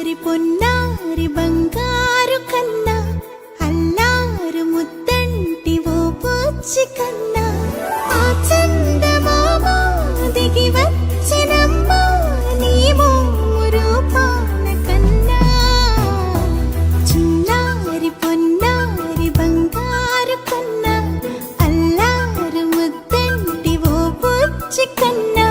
చిన్నారి పొన్నారి బంగారు కన్నా అల్లారు ముద్దంటి ఓ పూచి కన్నా ఆ చందమామ దిగి వచ్చినమ్మా నీ రూపాల కన్నా చిన్నారి పొన్నారి బంగారు కన్నా అల్లారు ముద్దంటి ఓ పూచి కన్నా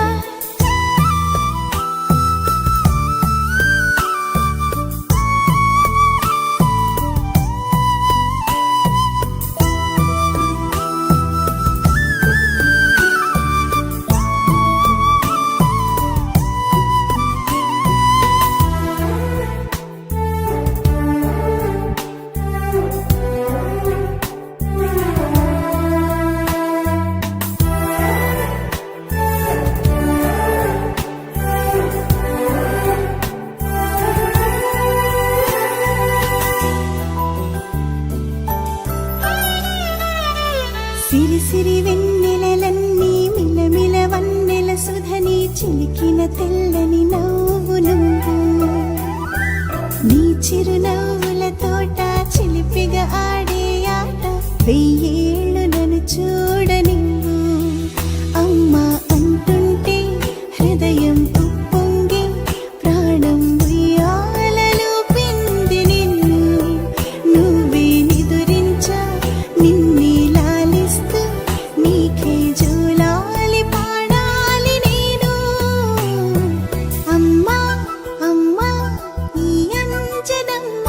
సిరి సిరి వెన్నెలలన్నీ మిలమిల వన్నెల సుధని చిలికిన తెల్లని నవ్వు నువ్వు నీ చిరునవ్వుల తోట చిలిపిగా ఆడే ఆట వెయ్యేళ్ళు నన్ను చూడనివ్వు అమ్మా అంటుంటే హృదయం ఉప్పొంగి ప్రాణం ఉయ్యాలలో పిండి నిన్ను నువ్వే నిదురించా నిన్నే నీకే జూలాలి పాడాలి నేను అమ్మా అమ్మా ఈ అంజనమ్మ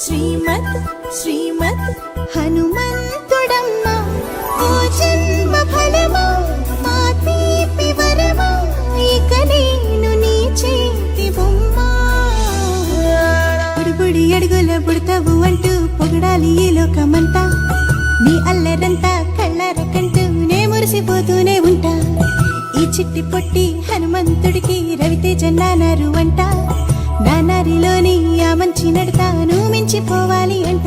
శ్రీమత్ శ్రీమత్ హనుమంతుడమ్మ ఓ జన్మ ఫలమా మా తీపి వరమా ఇక నేను నీ చేతి బొమ్మ బుడిబుడి అడుగుల పుడతావు అంటూ పొగడాలి ఈ లోకమంతా నీ అల్లరంతా కళ్ళారకంటూనే మురిసిపోతూనే ఉంటా ఈ చిట్టి పొట్టి హనుమంతుడికి రవితేజ నానారు అంట నానారిలోని ఆ మంచి నడతాను మించిపోవాలి అంట